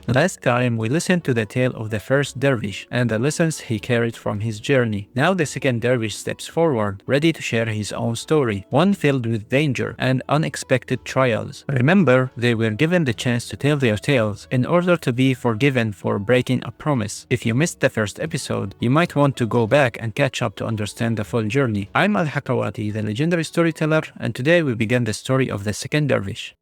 Last time we listened to the tale of the first dervish and the lessons he carried from his journey. Now the second dervish steps forward, ready to share his own story, one filled with danger and unexpected trials. Remember, they were given the chance to tell their tales in order to be forgiven for breaking a promise. If you missed the first episode, you might want to go back and catch up to understand the full journey. I'm Al-Hakawati, the legendary storyteller, and today we begin the story of the second dervish.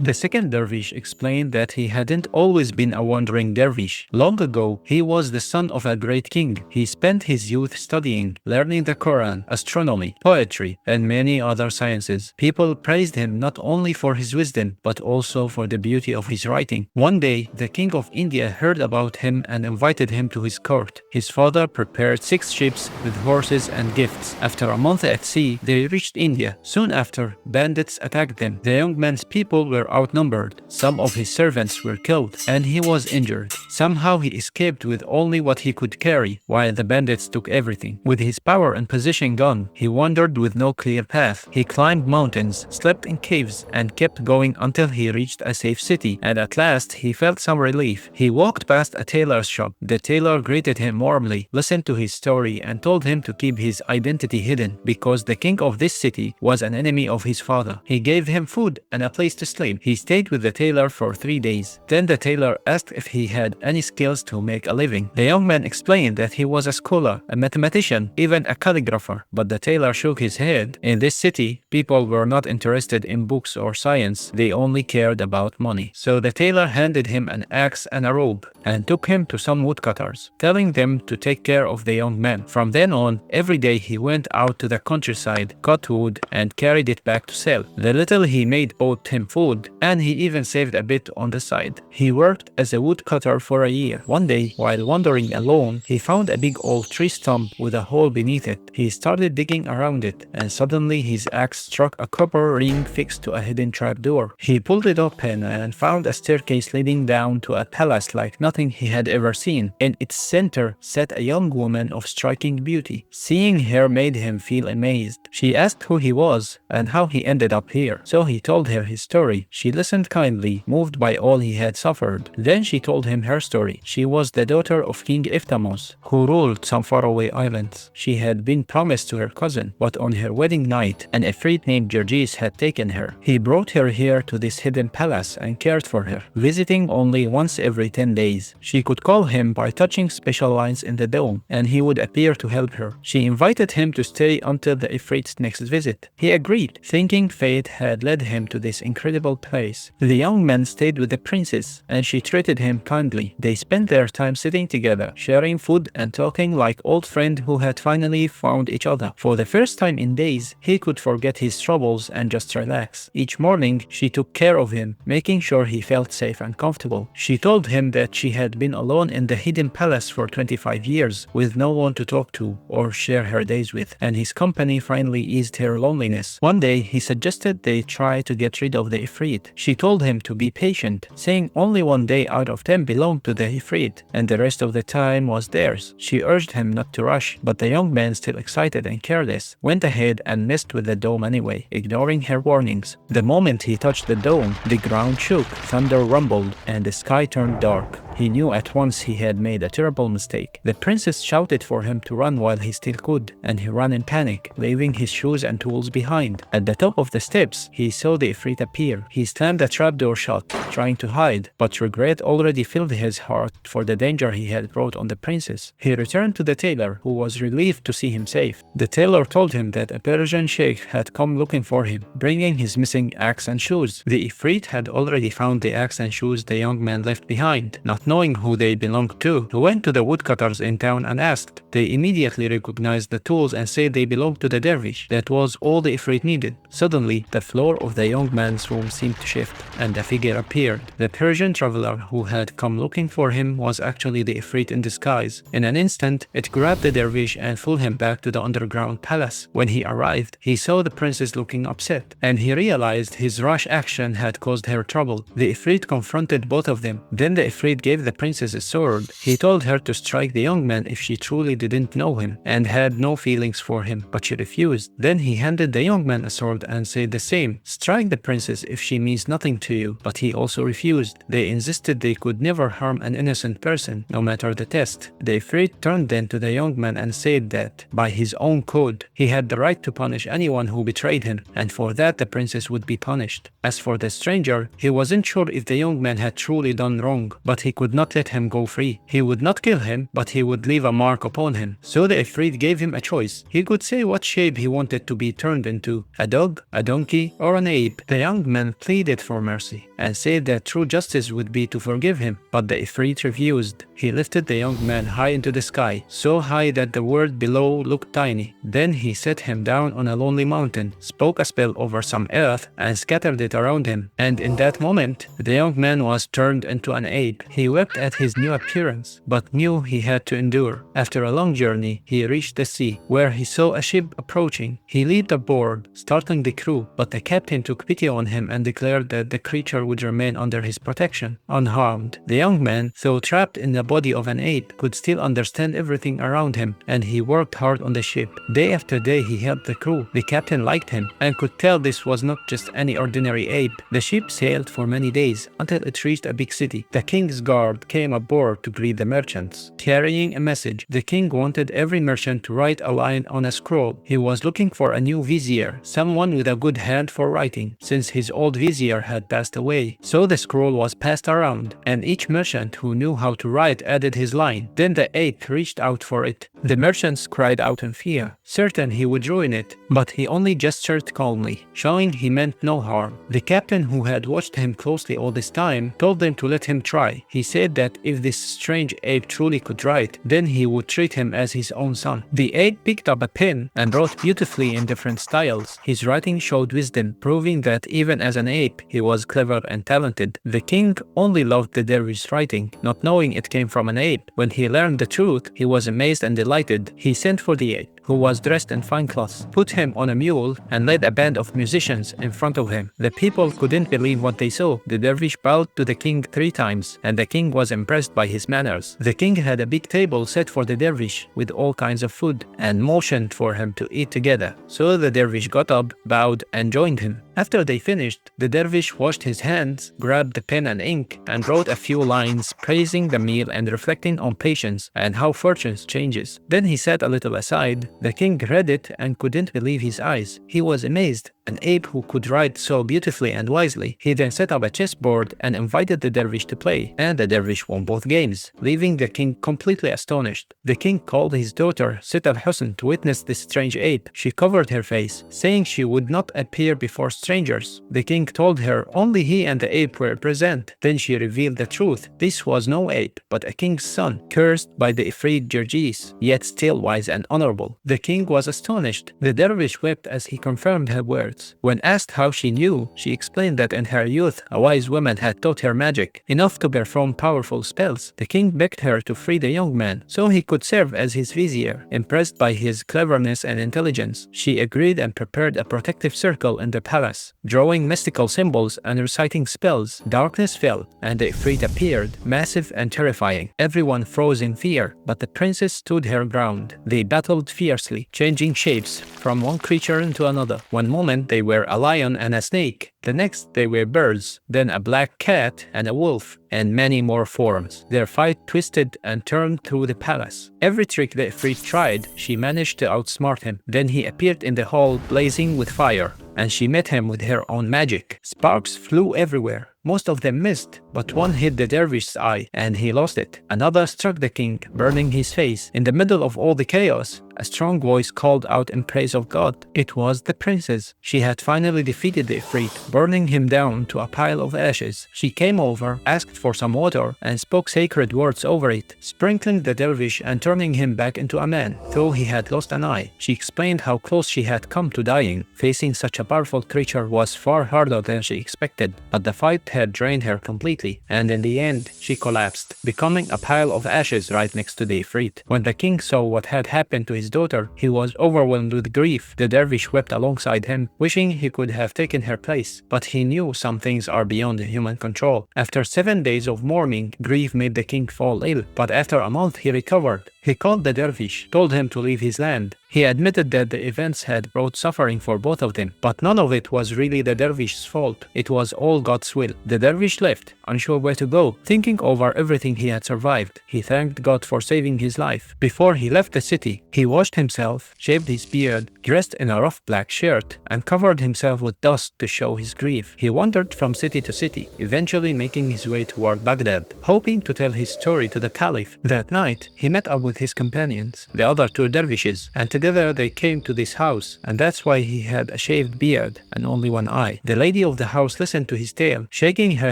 The second dervish explained that he hadn't always been a wandering dervish. Long ago, he was the son of a great king. He spent his youth studying, learning the Quran, astronomy, poetry, and many other sciences. People praised him not only for his wisdom, but also for the beauty of his writing. One day, the king of India heard about him and invited him to his court. His father prepared 6 ships with horses and gifts. After a month at sea, they reached India. Soon after, bandits attacked them. The young man's people were outnumbered. Some of his servants were killed, and he was injured. Somehow he escaped with only what he could carry, while the bandits took everything. With his power and position gone, he wandered with no clear path. He climbed mountains, slept in caves, and kept going until he reached a safe city, and at last he felt some relief. He walked past a tailor's shop. The tailor greeted him warmly, listened to his story, and told him to keep his identity hidden, because the king of this city was an enemy of his father. He gave him food and a place to sleep. He stayed with the tailor for 3 days. Then the tailor asked if he had any skills to make a living. The young man explained that he was a scholar, a mathematician, even a calligrapher. But the tailor shook his head. In this city, people were not interested in books or science. They only cared about money. So the tailor handed him an axe and a rope and took him to some woodcutters, telling them to take care of the young man. From then on, every day he went out to the countryside, cut wood, and carried it back to sell. The little he made bought him food, and he even saved a bit on the side. He worked as a woodcutter for a year. One day, while wandering alone, he found a big old tree stump with a hole beneath it. He started digging around it, and suddenly his axe struck a copper ring fixed to a hidden trapdoor. He pulled it open and found a staircase leading down to a palace like nothing he had ever seen. In its center sat a young woman of striking beauty. Seeing her made him feel amazed. She asked who he was and how he ended up here. So he told her his story. She listened kindly, moved by all he had suffered. Then she told him her story. She was the daughter of King Ifrit, who ruled some faraway islands. She had been promised to her cousin, but on her wedding night, an Ifrit named Dervish had taken her. He brought her here to this hidden palace and cared for her, visiting only once every 10 days. She could call him by touching special lines in the dome, and he would appear to help her. She invited him to stay until the Ifrit's next visit. He agreed, thinking fate had led him to this incredible place. The young man stayed with the princess, and she treated him kindly. They spent their time sitting together, sharing food and talking like old friends who had finally found each other. For the first time in days, he could forget his troubles and just relax. Each morning, she took care of him, making sure he felt safe and comfortable. She told him that she had been alone in the hidden palace for 25 years, with no one to talk to or share her days with, and his company finally eased her loneliness. One day, he suggested they try to get rid of the Ifrit. She told him to be patient, saying only 1 day out of 10 belonged to the Ifrit, and the rest of the time was theirs. She urged him not to rush, but the young man, still excited and careless, went ahead and messed with the dome anyway, ignoring her warnings. The moment he touched the dome, the ground shook, thunder rumbled, and the sky turned dark. He knew at once he had made a terrible mistake. The princess shouted for him to run while he still could, and he ran in panic, leaving his shoes and tools behind. At the top of the steps, he saw the Ifrit appear. He slammed the trapdoor shut, trying to hide, but regret already filled his heart for the danger he had brought on the princess. He returned to the tailor, who was relieved to see him safe. The tailor told him that a Persian sheikh had come looking for him, bringing his missing axe and shoes. The Ifrit had already found the axe and shoes the young man left behind. Not knowing who they belonged to, he went to the woodcutters in town and asked. They immediately recognized the tools and said they belonged to the dervish. That was all the Ifrit needed. Suddenly, the floor of the young man's room seemed to shift, and a figure appeared. The Persian traveler who had come looking for him was actually the Ifrit in disguise. In an instant, it grabbed the dervish and flew him back to the underground palace. When he arrived, he saw the princess looking upset, and he realized his rash action had caused her trouble. The Ifrit confronted both of them. Then the Ifrit gave gave the princess a sword. He told her to strike the young man if she truly didn't know him and had no feelings for him, but she refused. Then he handed the young man a sword and said the same. Strike the princess if she means nothing to you, but he also refused. They insisted they could never harm an innocent person, no matter the test. The Ifrit turned then to the young man and said that, by his own code, he had the right to punish anyone who betrayed him, and for that the princess would be punished. As for the stranger, he wasn't sure if the young man had truly done wrong, but he could not let him go free. He would not kill him, but he would leave a mark upon him. So the Ifrit gave him a choice. He could say what shape he wanted to be turned into: a dog, a donkey, or an ape. The young man pleaded for mercy and said that true justice would be to forgive him, but the Ifrit refused. He lifted the young man high into the sky, so high that the world below looked tiny. Then he set him down on a lonely mountain, spoke a spell over some earth, and scattered it around him. And in that moment, the young man was turned into an ape. He wept at his new appearance, but knew he had to endure. After a long journey, he reached the sea, where he saw a ship approaching. He leaped aboard, startling the crew, but the captain took pity on him and declared that the creature would remain under his protection, unharmed. The young man, though trapped in the body of an ape, could still understand everything around him, and he worked hard on the ship. Day after day he helped the crew. The captain liked him and could tell this was not just any ordinary ape. The ship sailed for many days until it reached a big city. The king's guard came aboard to greet the merchants, carrying a message. The king wanted every merchant to write a line on a scroll. He was looking for a new vizier, someone with a good hand for writing, since his old vizier had passed away. So the scroll was passed around, and each merchant who knew how to write added his line. Then the ape reached out for it. The merchants cried out in fear, certain he would ruin it, but he only gestured calmly, showing he meant no harm. The captain, who had watched him closely all this time, told them to let him try. He said that if this strange ape truly could write, then he would treat him as his own son. The ape picked up a pen and wrote beautifully in different styles. His writing showed wisdom, proving that even as an ape, he was clever and talented. The king only loved the dervish's writing, not knowing it came from an ape. When he learned the truth, he was amazed and delighted. He sent for the ape, who was dressed in fine clothes, put him on a mule, and led a band of musicians in front of him. The people couldn't believe what they saw. The dervish bowed to the king 3 times, and the king was impressed by his manners. The king had a big table set for the dervish with all kinds of food, and motioned for him to eat together. So the dervish got up, bowed, and joined him. After they finished, the dervish washed his hands, grabbed the pen and ink, and wrote a few lines praising the meal and reflecting on patience and how fortune changes. Then he sat a little aside. The king read it and couldn't believe his eyes. He was amazed. An ape who could write so beautifully and wisely. He then set up a chessboard and invited the dervish to play, and the dervish won both games, leaving the king completely astonished. The king called his daughter Sit al-Husn to witness this strange ape. She covered her face, saying she would not appear before strangers. The king told her only he and the ape were present. Then she revealed the truth. This was no ape, but a king's son, cursed by the Ifrit Jerjes, yet still wise and honorable. The king was astonished. The dervish wept as he confirmed her words. When asked how she knew, she explained that in her youth, a wise woman had taught her magic, enough to perform powerful spells. The king begged her to free the young man, so he could serve as his vizier. Impressed by his cleverness and intelligence, she agreed and prepared a protective circle in the palace. Drawing mystical symbols and reciting spells, darkness fell, and the Ifrit appeared, massive and terrifying. Everyone froze in fear, but the princess stood her ground. They battled fiercely, changing shapes from one creature into another. One moment they were a lion and a snake. The next they were birds, then a black cat and a wolf, and many more forms. Their fight twisted and turned through the palace. Every trick the Ifrit tried, she managed to outsmart him. Then he appeared in the hall blazing with fire, and she met him with her own magic. Sparks flew everywhere. Most of them missed, but one hit the dervish's eye, and he lost it. Another struck the king, burning his face. In the middle of all the chaos, a strong voice called out in praise of God. It was the princess. She had finally defeated the Ifrit, burning him down to a pile of ashes. She came over, asked for some water, and spoke sacred words over it, sprinkling the dervish and turning him back into a man, though he had lost an eye. She explained how close she had come to dying. Facing such a powerful creature was far harder than she expected, but the fight had drained her completely. completely, and in the end, she collapsed, becoming a pile of ashes right next to the Ifrit. When the king saw what had happened to his daughter, he was overwhelmed with grief. The dervish wept alongside him, wishing he could have taken her place, but he knew some things are beyond human control. After 7 days of mourning, grief made the king fall ill, but after a month he recovered. He called the dervish, told him to leave his land. He admitted that the events had brought suffering for both of them, but none of it was really the dervish's fault. It was all God's will. The dervish left, unsure where to go, thinking over everything he had survived. He thanked God for saving his life. Before he left the city, he washed himself, shaved his beard, dressed in a rough black shirt, and covered himself with dust to show his grief. He wandered from city to city, eventually making his way toward Baghdad, hoping to tell his story to the caliph. That night, he met up with his companions, the other 2 dervishes, and together they came to this house, and that's why he had a shaved beard and only one eye. The lady of the house listened to his tale, shaking her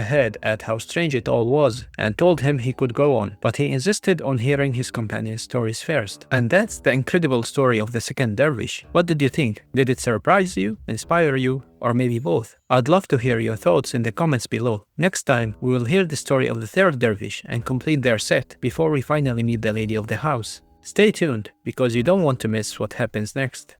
head at how strange it all was, and told him he could go on, but he insisted on hearing his companion's stories first. And that's the incredible story of the second dervish. What did you think? Did it surprise you, inspire you, or maybe both? I'd love to hear your thoughts in the comments below. Next time, we will hear the story of the third dervish and complete their set before we finally meet the lady of the house. Stay tuned, because you don't want to miss what happens next.